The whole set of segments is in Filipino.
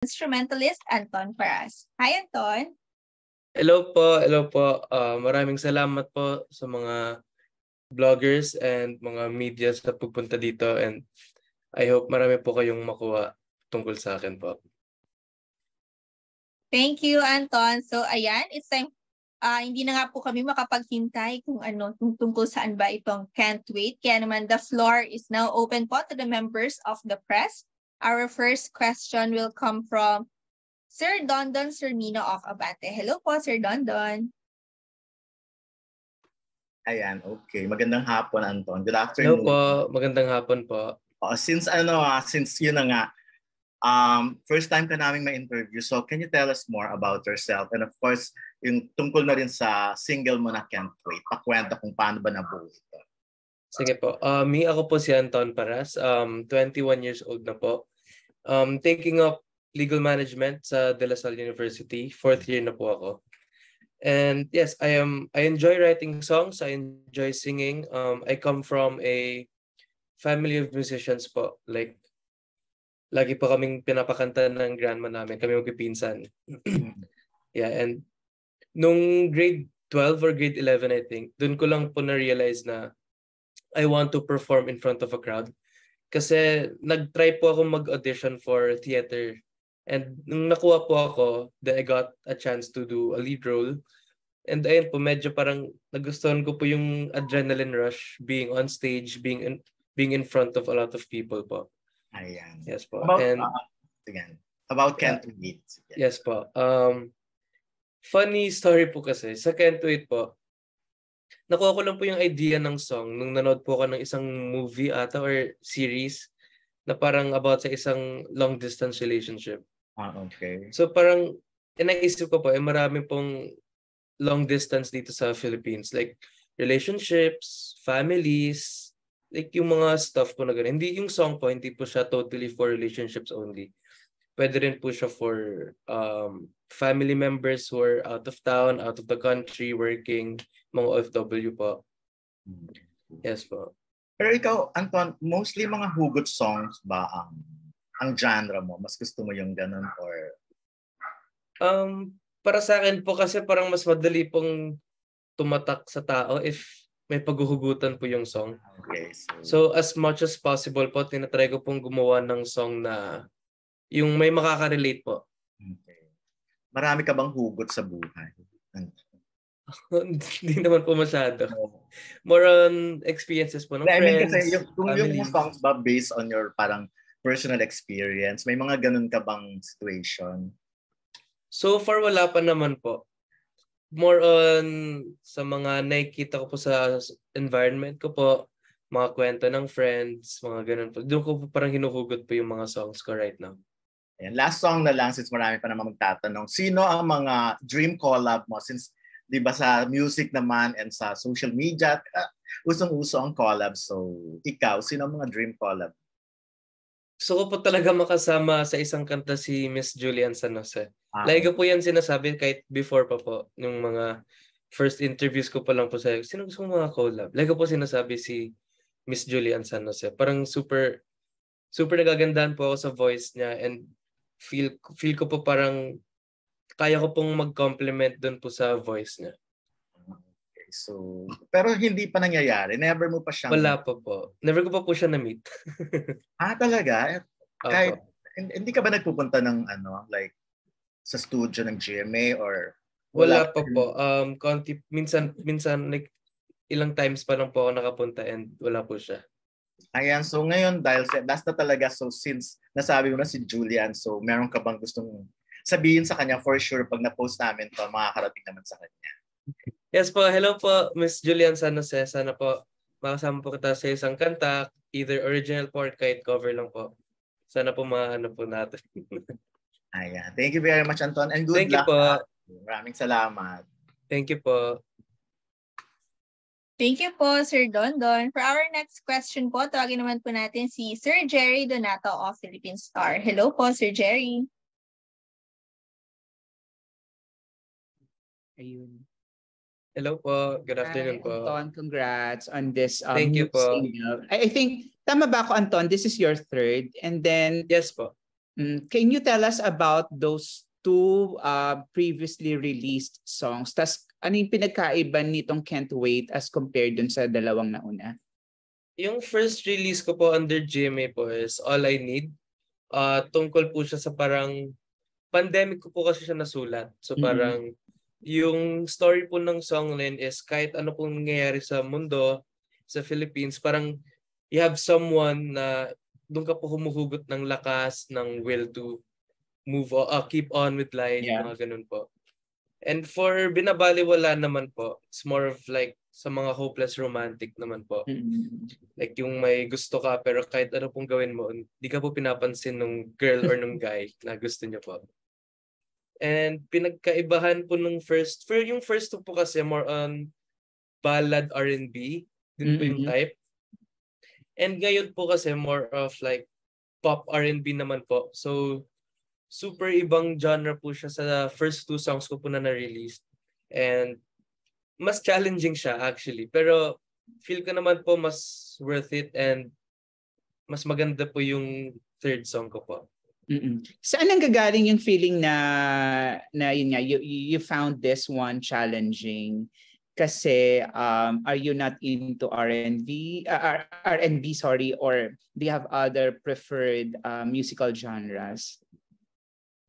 instrumentalist Anton Paras. Hi, Anton. Hello po, hello po. Maraming salamat po sa mga vloggers and mga media sa pagpunta dito, and I hope marami po kayong makuha tungkol sa akin po. Thank you, Anton. So, ayan, it's time. Hindi na nga po kami makapaghintay kung tungkol saan ba itong Can't Wait. Kaya naman, the floor is now open po to the members of the press. Our first question will come from Sir Dondon Sermino of Abante. Hello po, Sir Dondon. Ayan, okay. Magandang hapon, Anton. Good afternoon. Hello po, magandang hapon po. Since yun na nga, first time ka namin ma-interview, so can you tell us more about yourself? And of course, yung tungkol na rin sa single mo na Can't Wait. Pakwenta kung paano ba nabuo ito. Sige po. Ako po si Anton Paras, 21 years old na po. Taking up legal management sa De La Salle University, 4th year na po ako. And yes, I enjoy writing songs, I enjoy singing. I come from a family of musicians po. Like, lagi pa kaming pinapakanta ng grandma namin, kami magpipinsan. Yeah, and nung grade 12 or grade 11, I think, dun ko lang po na-realize na I want to perform in front of a crowd. Kasi nag-try po ako mag-audition for theater. And nung nakuha po ako, then I got a chance to do a lead role. And ayun po, medyo parang nagustuhan ko po yung adrenaline rush, being on stage, being in front of a lot of people po. Ayan. Yes po. About Can't Wait. Yes po. Funny story po kasi, sa Can't Wait po, nakuha ko lang po yung idea ng song nung nanood po ako ng isang movie ata or series na parang about sa isang long distance relationship. Okay. So parang naisip ko po, marami pong long distance dito sa Philippines. Like relationships, families, like yung mga stuff po na ganun. Hindi yung song po, hindi po siya totally for relationships only. Pwede rin po siya for family members who are out of town, out of the country, working, mga OFW po. Yes po. Pero ikaw, Anton, mostly mga hugot songs ba ang genre mo? Mas gusto mo yung ganun or? Para sa akin po kasi parang mas madali pong tumatak sa tao if may paghuhugutan po yung song. Okay, so as much as possible po, tinatry ko pong gumawa ng song na yung may makaka-relate po. Okay. Marami ka bang hugot sa buhay? Hindi naman po masyado. More on experiences po ng friends, kasi yung songs ba based on your parang personal experience? May mga ganun ka bang situation? So far, wala pa naman po. More on sa mga nakikita ko po sa environment ko po, mga kwento ng friends, mga ganun po. Doon ko po parang hinuhugot po yung mga songs ko right now. And last song na lang, since marami pa naman magtatanong, sino ang mga dream collab mo? Since, di ba sa music naman and sa social media, usong-uso ang collab. So, ikaw, sino ang mga dream collab? Gusto ko po talaga makasama sa isang kanta si Miss Julian San Jose. Lagi ko po yan sinasabi kahit before pa po, yung mga first interviews ko pa lang po sa'yo. Sino gusto mga collab? Lagi ko po sinasabi si Miss Julian San Jose. Parang super nagagandahan po ako sa voice niya, and feel ko po parang kaya ko pong mag-compliment doon po sa voice niya. Okay, so, pero hindi pa nangyayari? Never mo pa siyang... Wala pa po. Never ko pa po siya na-meet. Talaga? Kahit, hindi ka ba nagpupunta ng like sa studio ng GMA or... Wala pa po. Minsan like ilang times pa lang po ako nakapunta and wala po siya. Ayan, so ngayon dahil last na talaga, so since nasabi mo na si Julian, so meron ka bang gustong sabihin sa kanya? For sure, pag na-post namin to, makakarating naman sa kanya. Yes po, hello po, Miss Julian San Jose. Sana po makasama po kita sa isang kanta, either original po or kahit cover lang po. Sana po maano po natin. Ayan, thank you very much, Anton, and good luck. Thank you po. Maraming salamat. Thank you po. Thank you po, Sir Dondon. For our next question po, tawagin naman po natin si Sir Jerry Donato of Philippine Star. Hello po, Sir Jerry. Ayun. Hello po. Good afternoon po. Anton, congrats on this Thank you po. single. I think, tama ba ako, Anton? This is your third. And then... Yes po. Can you tell us about those two previously released songs? Tas ano yung pinagkaiba nitong Can't Wait as compared dun sa dalawang nauna? Yung first release ko po under GMA po is All I Need. Tungkol po siya sa parang pandemic ko po kasi siya nasulat. So parang yung story po ng song na yun is kahit ano pong nangyayari sa mundo, sa Philippines, parang you have someone na doon ka po humuhugot ng lakas, ng will to move on, keep on with life, mga ganun po. And for Binabaliwala naman po, it's more of like sa mga hopeless romantic naman po. Like yung may gusto ka pero kahit ano pong gawin mo, hindi ka po pinapansin ng girl or ng guy na gusto niyo po. And pinagkaibahan po nung yung first two po kasi more on ballad R&B, din po yung type. And ngayon po kasi more of like pop R&B naman po. So super ibang genre po siya sa first two songs ko po na na-release. And mas challenging siya actually. Pero feel ko naman po mas worth it and mas maganda po yung third song ko po. Saan ang gagaling yung feeling na yun nga, you found this one challenging? Kasi are you not into R&B, sorry, or do you have other preferred musical genres?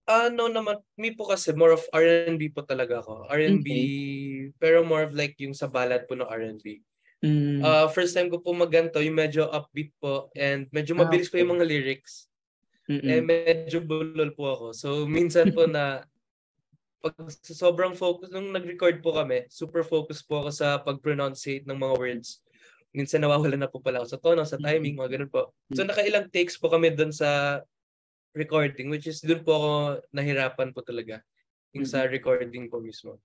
No naman, me po kasi more of R&B po talaga ako. R&B, pero more of like yung sa ballad po ng R&B. First time ko po maganto, yung medyo upbeat po and medyo mabilis po yung mga lyrics. Eh medyo bulol po ako. So minsan po na pag sobrang focus, nung nag-record po kami, super focus po ako sa pag-pronunciate ng mga words. Minsan nawawala na po pala ako sa tono, sa timing, mga ganun po. So nakailang takes po kami dun sa recording, which is dun po ako nahirapan po talaga. Yung sa recording po mismo.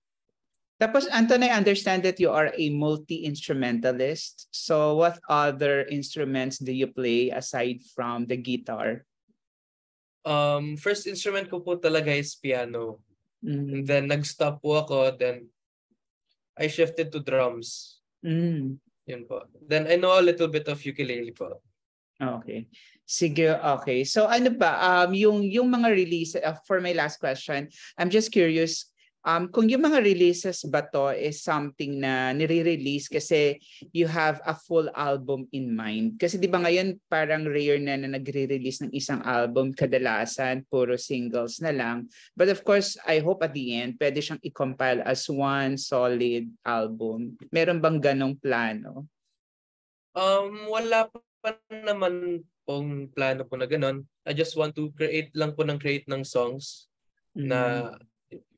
Tapos, Anton, I understand that you are a multi-instrumentalist. So what other instruments do you play aside from the guitar? First instrument ko po talaga is piano. And then nag-stop po ako, then I shifted to drums. Yun po. Then I know a little bit of ukulele po. Okay. Sige, okay. So ano ba, yung mga release, for my last question, I'm just curious, kung yung mga releases ba to is something na nire-release kasi you have a full album in mind. Kasi di ba ngayon parang rare na nagre-release ng isang album, kadalasan puro singles na lang. But of course, I hope at the end, pwede siyang i-compile as one solid album. Meron bang ganong plano? Wala pa naman pong plano po na ganon. I just want to create ng songs na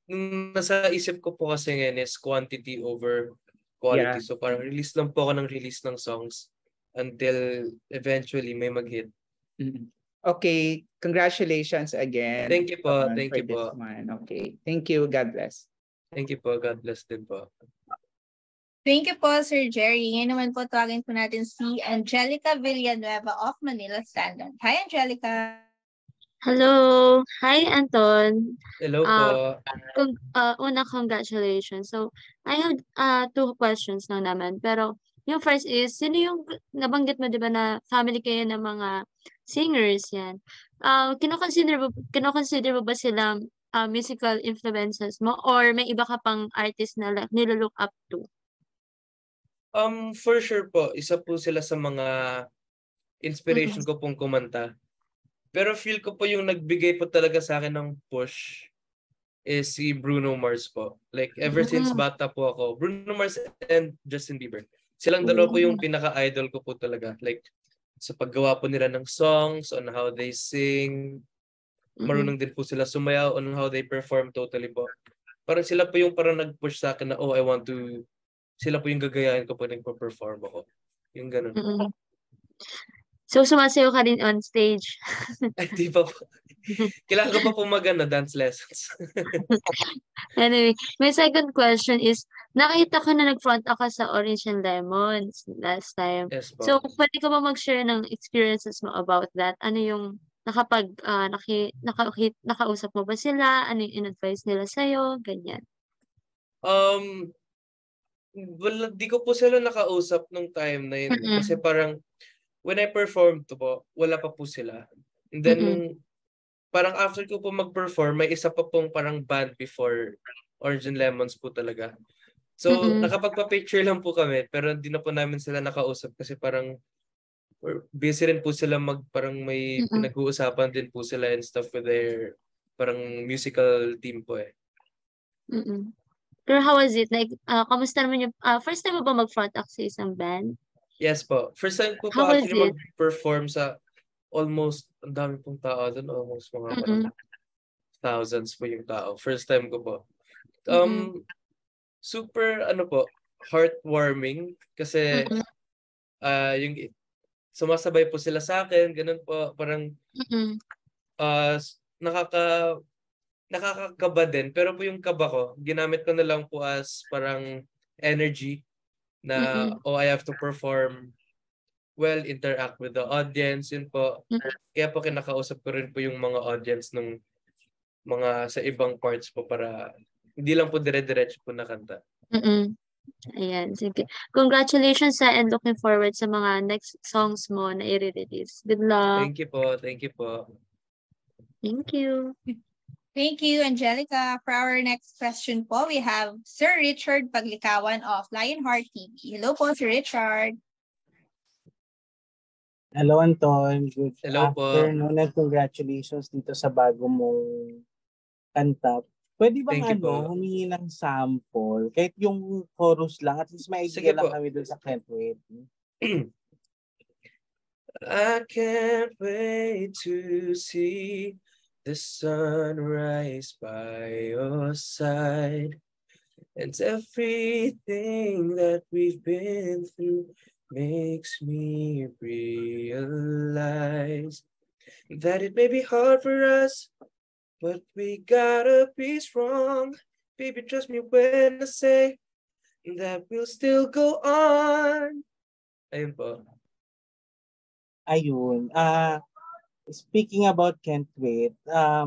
nasa isip ko po kasi ngayon is quantity over quality. Yeah. So parang release lang po ako ng release ng songs until eventually may mag-hit. Okay, congratulations again. Thank you po. Thank you this po. one. Okay, thank you. God bless. Thank you po. God bless din po. Thank you po, Sir Jerry. Ngayon naman po tawagin po natin si Angelica Villanueva of Manila Standard. Hi, Angelica. Hello. Hi, Anton. Hello po. Una, congratulations. So, I have two questions na naman. Pero, yung first is, sino yung nabanggit mo, di ba, na family kayo ng mga singers yan? Kinoconsider mo ba sila musical influences mo or may iba ka pang artist na nilolook up to? For sure po, isa po sila sa mga inspiration ko pong kumanta. Pero feel ko po yung nagbigay po talaga sa akin ng push is si Bruno Mars po. Like ever since bata po ako, Bruno Mars and Justin Bieber. Silang dalawa po yung pinaka-idol ko po talaga. Like sa paggawa po nila ng songs, on how they sing, marunong din po sila sumayaw, on how they perform totally po. Parang sila po yung parang nag-push sa akin na sila po yung gagayahin ko po nagpo-perform ako. Yung ganun. So, sumasayaw ka rin on stage? Ay, di pa po. Kailangan ko pa po dance lessons. Anyway, my second question is, nakita ko na nag-front ako sa Orange and Lemons last time. Yes po. So, pwede ka ba mag-share ng experiences mo about that? Ano yung nakausap mo ba sila? Ano yung in-advise nila sa'yo? Ganyan. Well, di ko po sila nakausap nung time na yun. Kasi parang when I performed to po, wala pa po sila. And then parang after ko po mag-perform, may isa pa pong parang band before Orange and Lemons po talaga. So, nakapagpa-picture lang po kami, pero hindi na po namin sila nakausap kasi parang busy rin po sila parang may pinag-uusapan din po sila and stuff with their parang musical team po eh. Pero how was it? Like, kamusta naman yung, first time mo ba mag-front act sa isang band? Yes po. First time po How was actually it? mag-perform sa almost, ang dami pong tao doon, almost mga parang thousands po yung tao. First time ko po. Super, heartwarming kasi yung sumasabay po sila sa akin, ganun po, parang nakakakaba din. Pero po yung kaba ko, ginamit ko na lang po as parang energy na, I have to perform well, interact with the audience, yun po. Kaya po kinakausap ko rin po yung mga audience ng mga sa ibang parts po para hindi lang po dire-diretso po na kanta. Ayan, sige. Congratulations and looking forward sa mga next songs mo na i-release. Good luck. Thank you po. Thank you po. Thank you. Thank you, Angelica. For our next question po, we have Sir Richard Paglikawan of Lionheart TV. Hello po, Sir Richard. Hello, Anton. Good Hello po. afternoon and congratulations dito sa bago mong kanta. Pwede bang Thank you po. humingi ng sample? Kahit yung chorus lang, at least may Sige idea lang po. kami dun sa Can't Wait. I can't wait to see the sunrise by your side. And everything that we've been through makes me realize that it may be hard for us, but we gotta be strong. Baby, trust me when I say that we'll still go on. Ayun po. Ayun. Speaking about Can't Wait,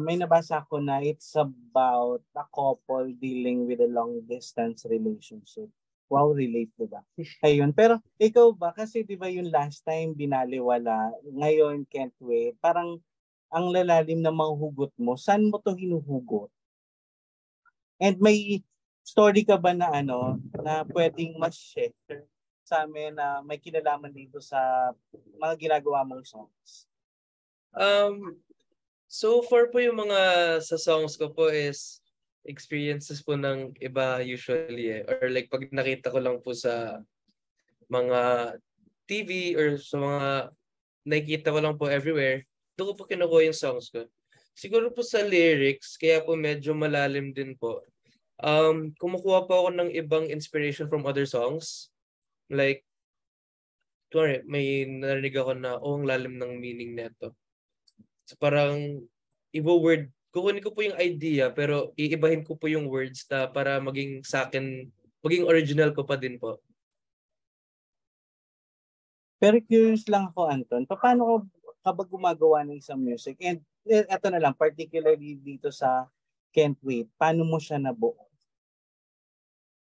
may nabasa ko na it's about a couple dealing with a long distance relationship. Wow, relate, diba? Ayun. Pero ikaw ba? Kasi diba yung last time binaliwala, ngayon Can't Wait, parang ang lalalim na manghugot mo, saan mo to hinuhugot? And may story ka ba na na pwedeng ma-share sa amin na may kinalaman dito sa mga ginagawa mong songs? So far po yung mga sa songs ko po is experiences po ng iba usually eh. Or like pag nakita ko lang po sa mga TV or sa mga nakikita ko lang po everywhere, doon ko po kinukuha yung songs ko. Siguro po sa lyrics, kaya po medyo malalim din po. Kumukuha po ako ng ibang inspiration from other songs. Like, may narinig ako na, ang lalim ng meaning neto. So parang kukunin ko po yung idea pero iibahin ko po yung words para maging sa akin, maging original ko pa din po. Pero curious lang ako, Anton, paano ka ba gumagawa ng isang music? And eto na lang, particularly dito sa Can't Wait, paano mo siya nabuo?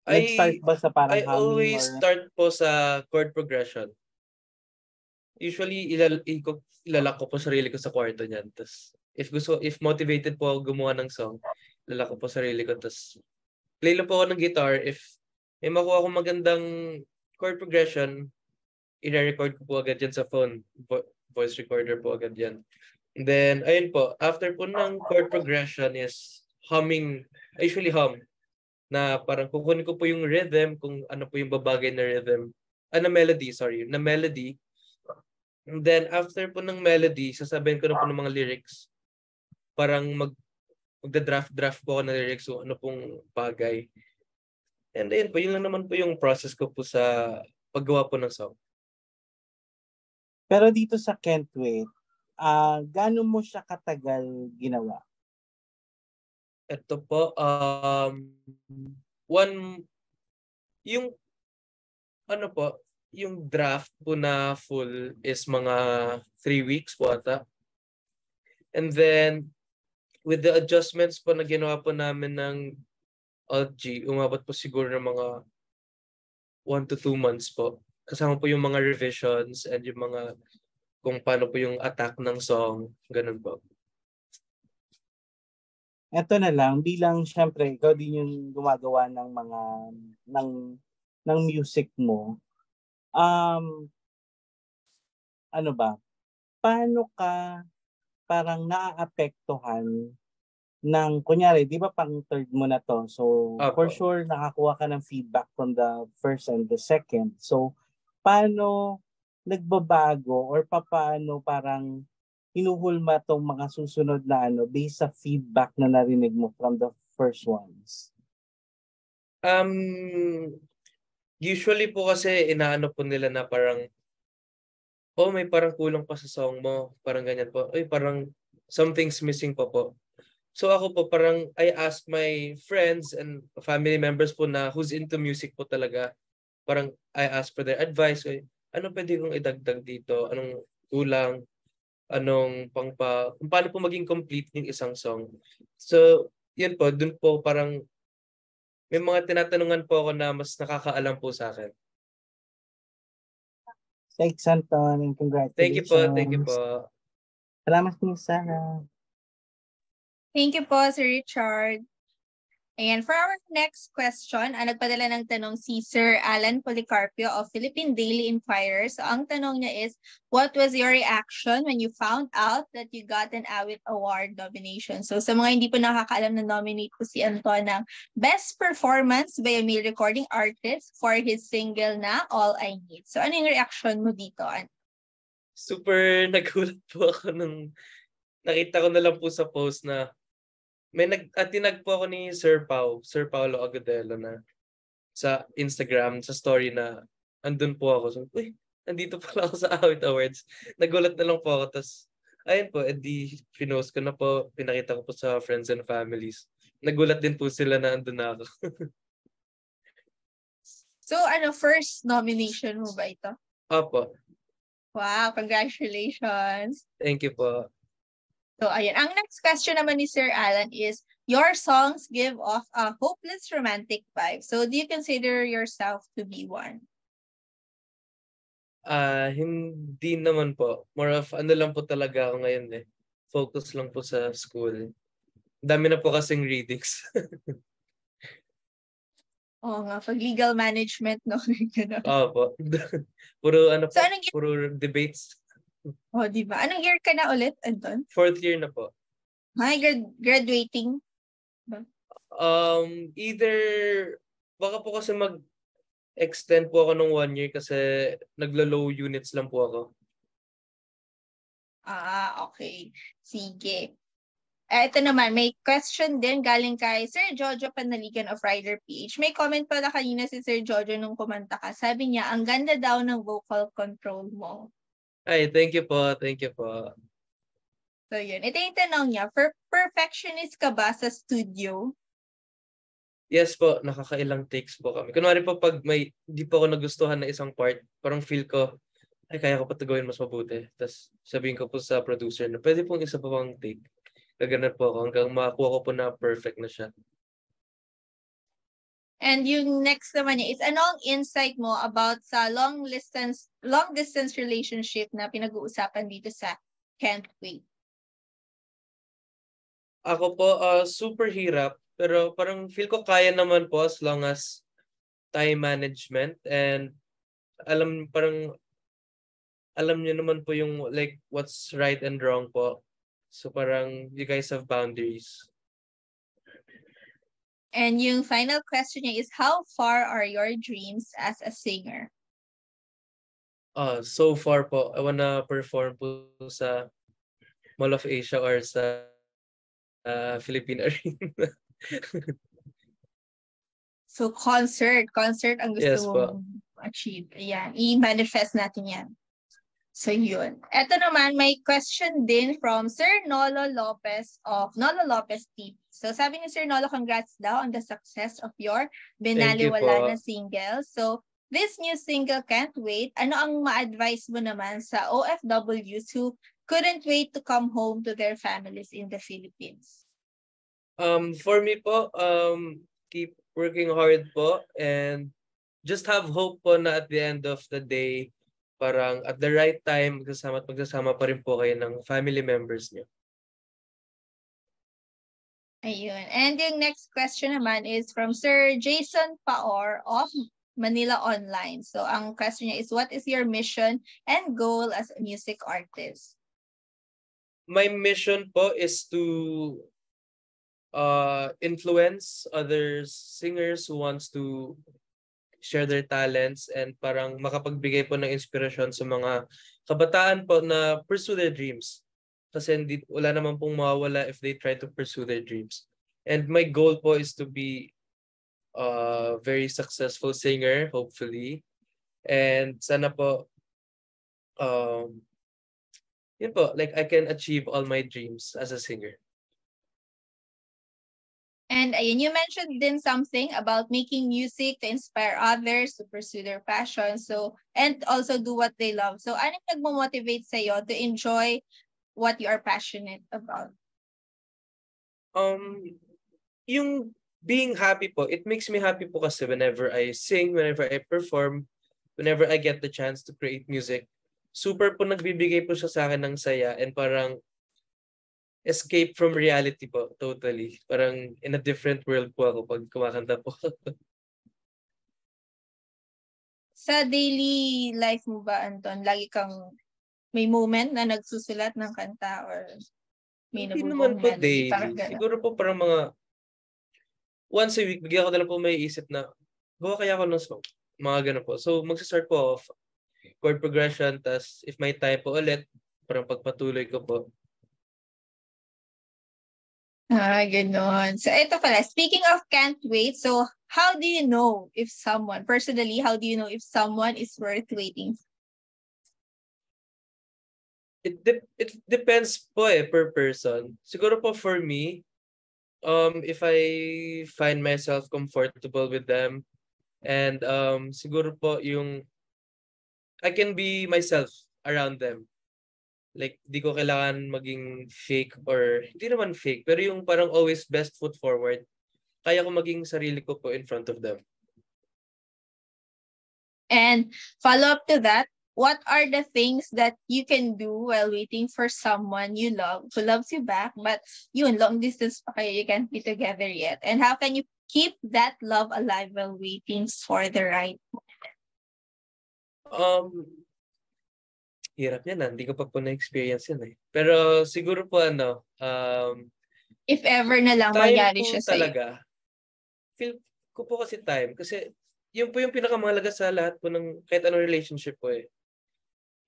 Nag-start ba sa parang I always start po sa chord progression. Usually, ilalak ko po sarili ko sa kwarto niyan. Tapos, if motivated po ako gumawa ng song, ilalak ko po sarili ko. Tapos, play lang po ako ng guitar. If may makuha akong magandang chord progression, i-record ko po agad yan sa phone. Voice recorder po agad yan. And then, ayun po, after po ng chord progression is humming. I usually hum. Na parang kukunin ko po yung rhythm, kung ano po yung babagay na rhythm. Na melody. And then, after po ng melody, sasabihin ko na po ng mga lyrics. Parang magda-draft po ako ng lyrics so ano pong bagay. And then po, yun lang naman po yung process ko po sa paggawa po ng song. Pero dito sa Can't Wait, gaano mo siya katagal ginawa? Ito po, yung draft po na full is mga 3 weeks po ata. And then, with the adjustments po na ginawa po namin ng Alt-G, umabot po siguro ng mga 1 to 2 months po. Kasama po yung mga revisions and yung mga kung paano po yung attack ng song, ganun po. Eto na lang, bilang syempre, ikaw din yung gumagawa ng mga, ng, ng music mo. Ano ba? Paano ka parang naaapektuhan ng, kunyari, di ba pang third mo na to? So, for Opo. sure, nakakuha ka ng feedback from the first and the second. So, paano nagbabago or paano parang hinuhulma tong mga susunod na based sa feedback na narinig mo from the first ones? Usually po kasi inaano po nila na parang, oh, may parang kulang pa sa song mo. Parang ganyan po. Ay, parang something's missing po. So ako po parang I ask my friends and family members po na who's into music po talaga. Parang I ask for their advice. Ay, ano pwede kong idagdag dito? Anong kulang? Anong kung paano po maging complete yung isang song? So, yun po, dun po parang may mga tinatanungan po ako na mas nakakaalam po sa akin. Thanks, Anton, and Thank you po, thank you congratulations. po. Salamat din, Sarah. Thank you po, Sir Richard. And for our next question, nagpadala ng tanong si Sir Alan Policarpio of Philippine Daily Inquirer. So ang tanong niya is, what was your reaction when you found out that you got an AWIT Award nomination? So sa mga hindi po nakakaalam, na nominate po si Anton ng Best Performance by a Male Recording Artist for his single na All I Need. So ano yung reaction mo dito? Super nagulat po ako nung nakita ko na lang po sa post na may tinag po ako ni Sir Paulo Agudelo na sa Instagram, sa story na andun po ako. So, uy, nandito pala ako sa AWIT Awards. Nagulat na lang po ako. Tapos, ayun po, edi pinost ko na po, pinakita ko po sa friends and families. Nagulat din po sila na andun na ako. So first nomination mo ba ito? Opo. Wow, congratulations. Thank you po. So, ayan. Ang next question naman ni Sir Alan is, your songs give off a hopeless romantic vibe. So, do you consider yourself to be one? Hindi naman po. More of ano lang po talaga ako ngayon eh. Focus lang po sa school. Dami na po kasing readings. Oo nga, pag legal management, no? Opo. Puro ano po, So, anong year? puro debates. Oh, di ba? Anong year ka na ulit, Anton? 4th year na po. Hi, graduating? Either baka po kasi mag-extend po ako ng 1 year kasi naglo-low units lang po ako. Okay. Sige. Ito naman, may question din galing kay Sir Jojo Panaligan of Rider PH. May comment pala kanina si Sir Jojo nung kumanta ka. Sabi niya, ang ganda daw ng vocal control mo. Ay, thank you po. Thank you po. So yun. Ito yung tanong niya, perfectionist ka ba sa studio? Yes po, nakakailang takes po kami. Kunwari po pag hindi po ako nagustuhan na isang part, parang feel ko, ay kaya ko pa ito gawin mas mabuti. Tapos sabihin ko po sa producer na pwede pong isa pa pang take. Gaganan po ako hanggang makakuha ko po na perfect na siya. And yung next naman niya is, anong insight mo about sa long distance relationship na pinag-uusapan dito sa Can't Wait? Ako po, super hirap. Pero parang feel ko kaya naman po as long as time management and alam niyo naman po yung like what's right and wrong po. So parang you guys have boundaries. And yung final question niya is, how far are your dreams as a singer? So far po, I wanna perform po sa Mall of Asia or sa Philippine Arena. So concert ang gusto Yes mong po. achieve. Ayan, i-manifest natin yan. So yun. Ito naman, may question din from Sir Nolo Lopez of Nolo Lopez TV. So sabi ni Sir Nolo, congrats daw on the success of your Binaliwala na single. So this new single, Can't Wait, ano ang ma-advise mo naman sa OFWs who couldn't wait to come home to their families in the Philippines? For me po, keep working hard po and just have hope po na at the end of the day, parang at the right time, magsasama pa rin po kayo ng family members niyo. Ayun. And yung next question naman is from Sir Jason Paor of Manila Online. So ang question niya is, what is your mission and goal as a music artist? My mission po is to influence other singers who wants to share their talents and parang makapagbigay po ng inspirasyon sa mga kabataan po na pursue their dreams. Kasi wala naman pong mawawala if they try to pursue their dreams. And my goal po is to be a very successful singer, hopefully. And sana po, yun po, like I can achieve all my dreams as a singer. And ayun, you mentioned then something about making music to inspire others to pursue their passion. So, and also do what they love. So, ano nagmo-motivate sa'yo to enjoy what you are passionate about? Yung being happy po, it makes me happy po kasi whenever I sing, whenever I perform, whenever I get the chance to create music, super po nagbibigay po siya sa akin ng saya and parang escape from reality po, totally. Parang in a different world po ako pag kumakanta po. Sa daily life mo ba, Anton, lagi kang may moment na nagsusulat ng kanta or may Hindi nabubuong naman po melody? Parang daily. gano'n. Siguro po parang mga once a week, bigyan ko na lang po may isip na gawa kaya ako ng song. Mga ganun po. So, magsistart po of chord progression, tas if may time po ulit, parang pagpatuloy ko po. Ganon. So, ito pala. Speaking of can't wait, so how do you know if someone, personally, how do you know if someone is worth waiting? It depends po per person. Siguro po for me, if I find myself comfortable with them and siguro po yung I can be myself around them. Like, di ko kailangan maging fake or hindi naman fake, pero yung parang always best foot forward. Kaya ko maging sarili ko po in front of them. And follow up to that, what are the things that you can do while waiting for someone you love who loves you back, but yun, long distance pa kayo, you can't be together yet? And how can you keep that love alive while waiting for the right moment? Hirap yan, hindi ko pa po na-experience yan eh. Pero siguro po if ever na lang time mangyari po siya sa'yo. talaga. Feel ko po kasi time. Kasi yun po yung pinakamahalaga sa lahat po ng kahit anong relationship po eh.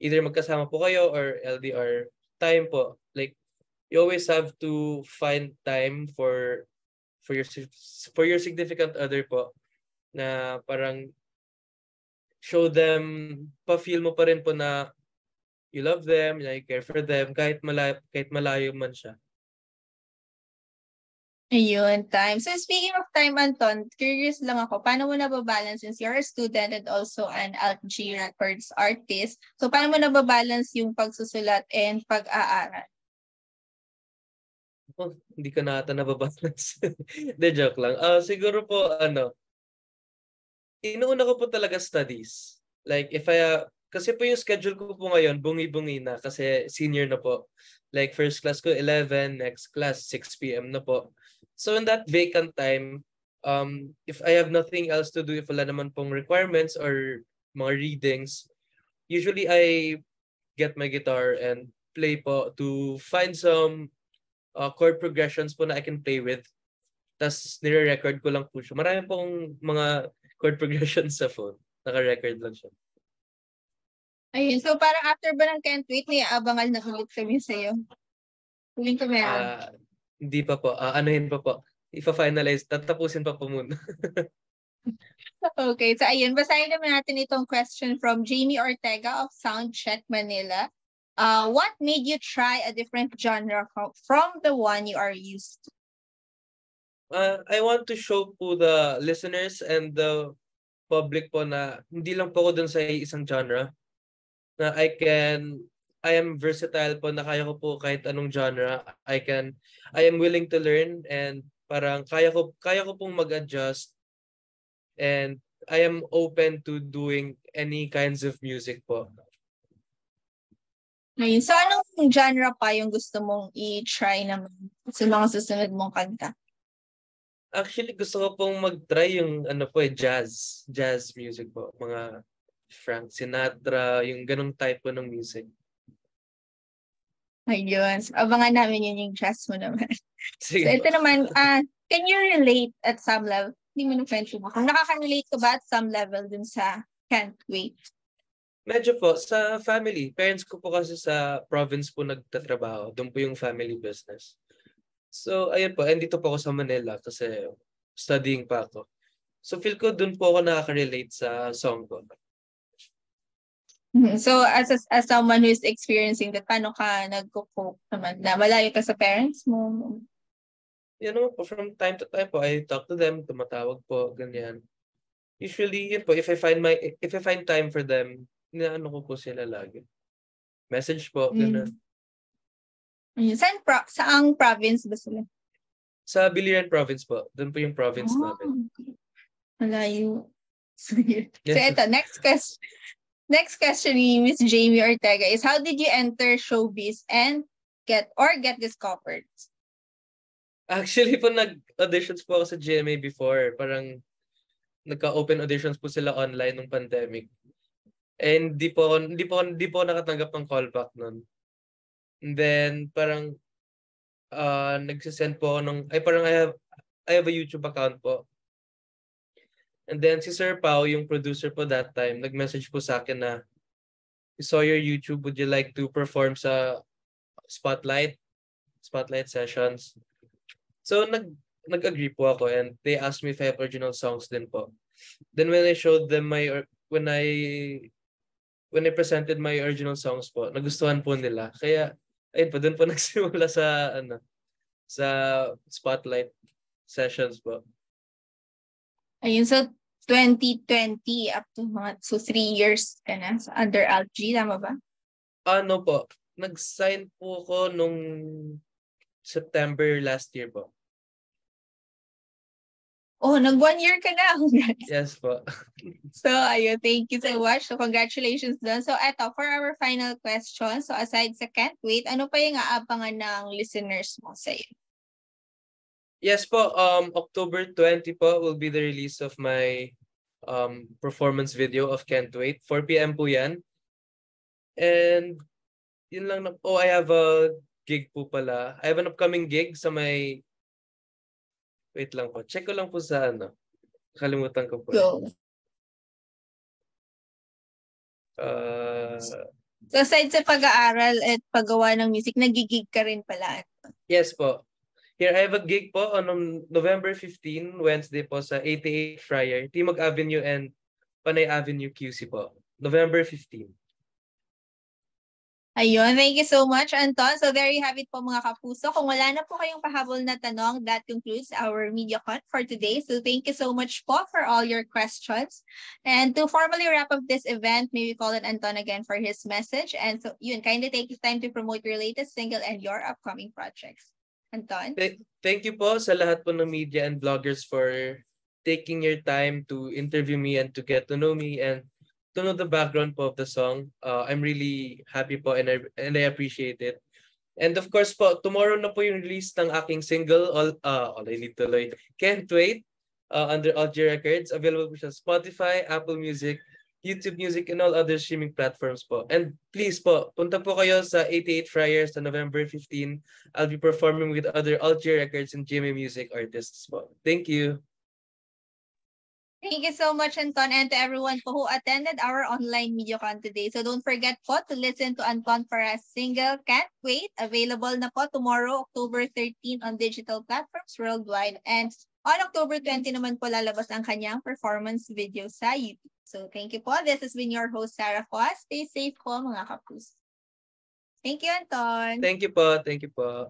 Either magkasama po kayo or LDR. Time po. Like, you always have to find time for your significant other po na parang show them, pa-feel mo pa rin po na you love them, you care for them, kahit malayo man siya. Ayun, time. So speaking of time, Anton, curious lang ako, paano mo nababalance since you're a student and also an LG Records artist? So paano mo nababalance yung pagsusulat and pag-aaral? Oh, hindi ko na ata nababalance. De joke lang. Siguro po, inuuna ko po talaga studies. Like, kasi po yung schedule ko po ngayon, bungi-bungi na kasi senior na po. Like, first class ko 11, next class 6 p.m. na po. So, in that vacant time, if I have nothing else to do, if wala naman pong requirements or mga readings, usually I get my guitar and play po to find some chord progressions po na I can play with. Tapos, nire-record ko lang po siya. Marami pong mga chord progressions sa phone. Naka-record lang siya. Ayun, so parang after ba ng Can't Wait, may aabangan na ulit kami sa'yo? Huling ko meron. Hindi pa po. Anuhin pa po. Ipa-finalize. Tatapusin pa po muna. Okay, so ayun, basahin naman natin itong question from Jamie Ortega of Soundcheck Manila. What made you try a different genre from the one you are used to? I want to show po the listeners and the public po na hindi lang po ako dun sa isang genre. Na I am versatile po, na kaya ko po kahit anong genre. I am willing to learn and parang kaya ko pong mag-adjust and I am open to doing any kinds of music po. Ayun, so anong genre pa yung gusto mong i-try naman sa mga susunod mong kanta? Actually, gusto ko pong mag-try yung jazz music po. Mga Frank Sinatra, yung ganong type po ng music. Ayun. So, abangan namin yun yung jazz mo naman. So Sige ito po. naman, can you relate at some level? Hindi mo na-friend mo. Kung nakaka-relate ka ba at some level dun sa Can't Wait? Medyo po, sa family. Parents ko po kasi sa province po nagtatrabaho. Doon po yung family business. So, ayun po. And dito po ako sa Manila kasi studying pa ako. So, feel ko doon po ako nakaka-relate sa song ko. So as someone who is experiencing that, paano ka nagko-cope naman? Na malayo ka sa parents mo? Yan naman po, from time to time po, I talk to them, tumatawag po, ganyan. Usually, yun po, if I find time for them, inaano ko po sila lagi. Message po, ganun. Ayun. Saang province ba sila? Sa Biliran province po. Doon po yung province namin. Malayo. So Yes. ito, next question ni Miss Jamie Ortega is, how did you enter showbiz and get discovered? Actually po, nag-auditions po ako sa GMA before. Parang nagka-open auditions po sila online nung pandemic. And di po ako nakatanggap ng callback nun. And then parang nagsisend po ako parang I have a YouTube account po. And then si Sir Pao, yung producer po that time, nag-message po sa akin na, "We saw your YouTube, would you like to perform sa spotlight sessions?" So nag-agree po ako and they asked me if I have original songs din po. Then when I showed them when I presented my original songs po, nagustuhan po nila. Kaya ayun po, doon po nagsimula sa spotlight sessions po. Ayun, so 2020 up to 3 years ka na under ALG, tama ba? Ano po, nag-sign po ako nung September last year po. Oh, nag 1 year ka na. Yes po. So, ayun, thank you so much. So, congratulations dun. So, eto, for our final question, so aside sa Can't Wait, ano pa yung aabangan ng listeners mo sa'yo? Yes po, October 20 po will be the release of my performance video of Can't Wait. 4 p.m. po yan. And yun lang na, I have a gig po pala. I have an upcoming gig sa may, wait lang po, check ko lang po sa kalimutan ko po. Go. So, aside sa pag-aaral at paggawa ng music, nagigig ka rin pala. Yes po. Here, I have a gig po on November 15, Wednesday po sa 88 Friar, Timog Avenue and Panay Avenue, QC po. November 15. Ayun, thank you so much, Anton. So there you have it po mga kapuso. Kung wala na po kayong pahabol na tanong, that concludes our MediaCon for today. So thank you so much po for all your questions. And to formally wrap up this event, may we call on Anton again for his message. And so yun, kindly take this time to promote your latest single and your upcoming projects. Anton? Thank you po sa lahat po ng media and bloggers for taking your time to interview me and to get to know me and to know the background po of the song. I'm really happy po and I appreciate it. And of course po, tomorrow na po yung release ng aking single, All I Need Tuloy, Can't Wait, under ALG Records. Available po siya sa Spotify, Apple Music, YouTube Music, and all other streaming platforms po. And please po, punta po kayo sa 88 Friars on November 15. I'll be performing with other ALG Records and GMA Music artists po. Thank you. Thank you so much, Anton, and to everyone po who attended our online MediaCon today. So don't forget po to listen to Anton Para's single, Can't Wait. Available na po tomorrow, October 13 on digital platforms worldwide. And on October 20 naman po lalabas ang kanyang performance video sa YouTube. So thank you po. This has been your host, Sarah Coas. Stay safe po mga kapus. Thank you, Anton. Thank you po. Thank you po.